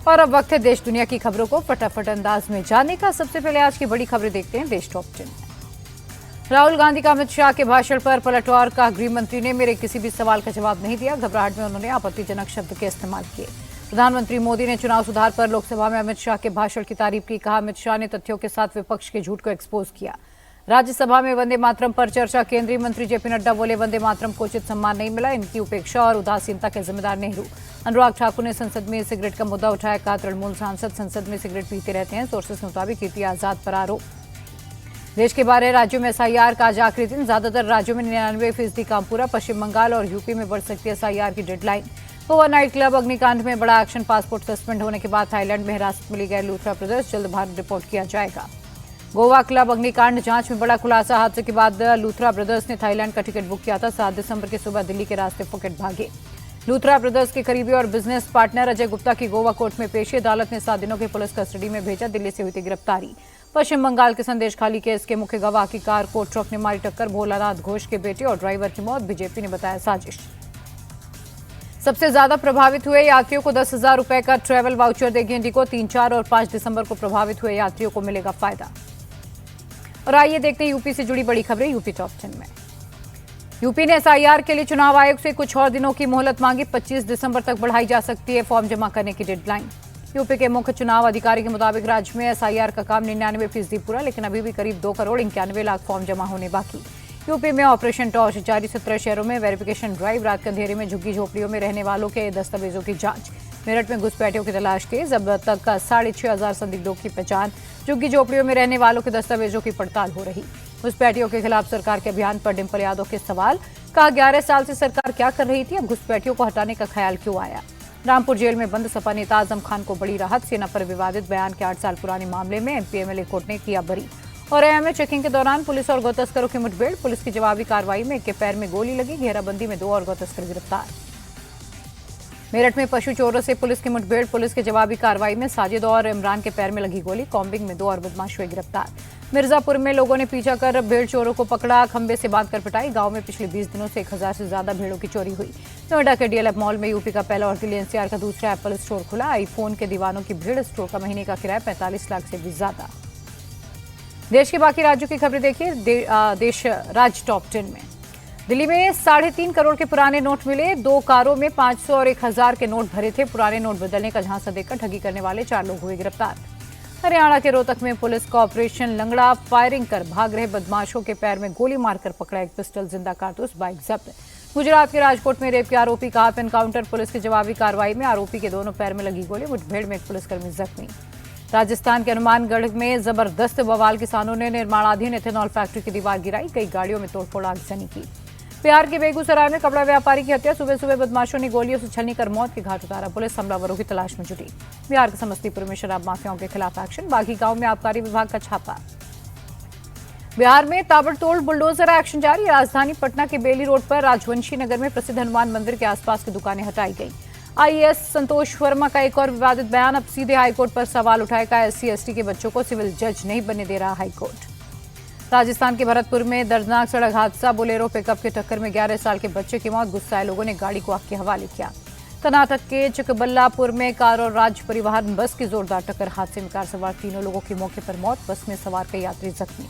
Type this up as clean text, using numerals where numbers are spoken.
और अब वक्त है देश दुनिया की खबरों को फटाफट अंदाज में जानने का। सबसे पहले आज की बड़ी खबरें देखते हैं देश टॉप 10। राहुल गांधी का अमित शाह के भाषण पर पलटवार का गृह मंत्री ने मेरे किसी भी सवाल का जवाब नहीं दिया। घबराहट में उन्होंने आपत्तिजनक शब्द के इस्तेमाल किए। प्रधानमंत्री मोदी ने चुनाव सुधार पर लोकसभा में अमित शाह के भाषण की तारीफ की। कहा, अमित शाह ने तथ्यों के साथ विपक्ष के झूठ को एक्सपोज किया। राज्यसभा में वंदे मातरम पर चर्चा। केंद्रीय मंत्री जेपी नड्डा बोले, वंदे मातरम को उचित सम्मान नहीं मिला, इनकी उपेक्षा और उदासीनता के जिम्मेदार नेहरू। अनुराग ठाकुर ने संसद में सिगरेट का मुद्दा उठाया। कहा, तृणमूल सांसद संसद में सिगरेट पीते रहते हैं। सोर्सेस के मुताबिक कीर्ति आजाद पर आरोप। देश के 12 राज्यों में एसआईआर का आज आखिरी दिन। ज्यादातर राज्यों में 99% काम पूरा। पश्चिम बंगाल और यूपी में बढ़ सकती है एसआईआर की डेडलाइन। गोवा नाइट क्लब अग्निकांड में बड़ा एक्शन। पासपोर्ट सस्पेंड होने के बाद थाईलैंड में हिरासत में लिए गए लूथरा ब्रदर्स जल्द भारत रिपोर्ट किया जाएगा। गोवा क्लब अग्निकांड जांच में बड़ा खुलासा। हादसे के बाद लूथरा ब्रदर्स ने थाईलैंड का टिकट बुक किया था। 7 दिसंबर की सुबह दिल्ली के रास्ते फुकेट भागे। लूथरा ब्रदर्स के करीबी और बिजनेस पार्टनर अजय गुप्ता की गोवा कोर्ट में पेशी। अदालत ने 7 दिनों की पुलिस कस्टडी में भेजा। दिल्ली से हुई थी गिरफ्तारी। पश्चिम बंगाल के संदेशखाली केस के मुख्य गवाह की कार को ट्रक ने मारी टक्कर। भोलानाथ घोष के बेटे और ड्राइवर की मौत। बीजेपी ने बताया साजिश। सबसे ज्यादा प्रभावित हुए यात्रियों को 10,000 रुपए का ट्रैवल वाउचर देगी इंडिगो। 3, 4 और 5 दिसंबर को प्रभावित हुए यात्रियों को मिलेगा फायदा। और आइए देखते हैं यूपी से जुड़ी बड़ी खबरें यूपी टॉप 10 में। यूपी ने एसआईआर के लिए चुनाव आयोग से कुछ और दिनों की मोहलत मांगी। 25 दिसंबर तक बढ़ाई जा सकती है फॉर्म जमा करने की डेडलाइन। यूपी के मुख्य चुनाव अधिकारी के मुताबिक राज्य में एसआईआर का काम 99% पूरा, लेकिन अभी भी करीब 2 करोड़ 91 लाख फॉर्म जमा होने बाकी। यूपी में ऑपरेशन टॉर्च जारी। 17 शहरों में वेरिफिकेशन ड्राइव। रात के अंधेरे में झुग्गी झोपड़ियों में रहने वालों के दस्तावेजों की जांच। मेरठ में घुसपैठियों की तलाश तेज। अब तक 6,500 संदिग्धों की पहचान। झुग्गी झोपड़ियों में रहने वालों के दस्तावेजों की पड़ताल हो रही। घुसपैठियों के खिलाफ सरकार के अभियान पर डिंपल यादव के सवाल। कहा, 11 साल से सरकार क्या कर रही थी, अब घुसपैठियों को हटाने का ख्याल क्यों आया। रामपुर जेल में बंद सपा नेता आजम खान को बड़ी राहत। सेना पर विवादित बयान के 8 साल पुराने मामले में एमपी एमएलए कोर्ट ने किया बरी। और एएमए चेकिंग के दौरान पुलिस और गौतस्करों की मुठभेड़। पुलिस की जवाबी कार्रवाई में एक के पैर में गोली लगी। घेराबंदी में 2 और गौतस्कर गिरफ्तार। मेरठ में पशु चोरों से पुलिस की मुठभेड़। पुलिस की जवाबी कार्रवाई में साजिद और इमरान के पैर में लगी गोली। कॉम्बिंग में 2 और बदमाश हुए गिरफ्तार। मिर्जापुर में लोगों ने पीछा कर भेड़ चोरों को पकड़ा। खंबे से बांधकर पिटाई। गांव में पिछले 20 दिनों से 1000 से ज्यादा भेड़ों की चोरी हुई। नोएडा के डीएलएफ मॉल में यूपी का पहला और दिल्ली एनसीआर का दूसरा एप्पल स्टोर खुला। आईफोन के दीवानों की भीड़। स्टोर का महीने का किराया 45 लाख से भी ज्यादा। देश के बाकी राज्यों की खबरें देखिए देश राज्य टॉप 10 में। दिल्ली में 3.5 करोड़ के पुराने नोट मिले। 2 कारों में 500 और 1000 के नोट भरे थे। पुराने नोट बदलने का झांसा देकर ठगी करने वाले 4 लोग हुए गिरफ्तार। हरियाणा के रोहतक में पुलिस का ऑपरेशन लंगड़ा। फायरिंग कर भाग रहे बदमाशों के पैर में गोली मारकर पकड़ा एक पिस्टल, जिंदा कारतूस, बाइक जब्त। गुजरात के राजकोट में रेप के आरोपी का हाफ एनकाउंटर। पुलिस की जवाबी कार्रवाई में आरोपी के दोनों पैर में लगी गोली। मुठभेड़ में एक पुलिसकर्मी जख्मी। राजस्थान के हनुमानगढ़ में जबरदस्त बवाल। किसानों ने निर्माणाधीन इथेनॉल फैक्ट्री की दीवार गिराई। कई गाड़ियों में तोड़फोड़ आगजनी की। बिहार के बेगूसराय में कपड़ा व्यापारी की हत्या। सुबह सुबह बदमाशों ने गोलियों से छलनी कर मौत के घाट उतारा। पुलिस हमलावरों की तलाश में जुटी। बिहार के समस्तीपुर में शराब माफियाओं के खिलाफ एक्शन। बागी गांव में आबकारी विभाग का छापा। बिहार में ताबड़तोड़ बुलडोजर एक्शन जारी। राजधानी पटना के बेली रोड पर राजवंशी नगर में प्रसिद्ध हनुमान मंदिर के आसपास की दुकानें हटाई गई। आईएएस संतोष वर्मा का एक और विवादित बयान। अब सीधे हाईकोर्ट पर सवाल उठाएगा। एससी एसटी के बच्चों को सिविल जज नहीं बनने दे रहा हाईकोर्ट। राजस्थान के भरतपुर में दर्दनाक सड़क हादसा। बोलेरो पिकअप की टक्कर में 11 साल के बच्चे की मौत। गुस्साए लोगों ने गाड़ी को आग के हवाले किया। कर्नाटक के चिकबल्लापुर में कार और राज्य परिवहन बस की जोरदार टक्कर। हादसे में कार सवार 3 लोगों की मौके पर मौत। बस में सवार कई यात्री जख्मी।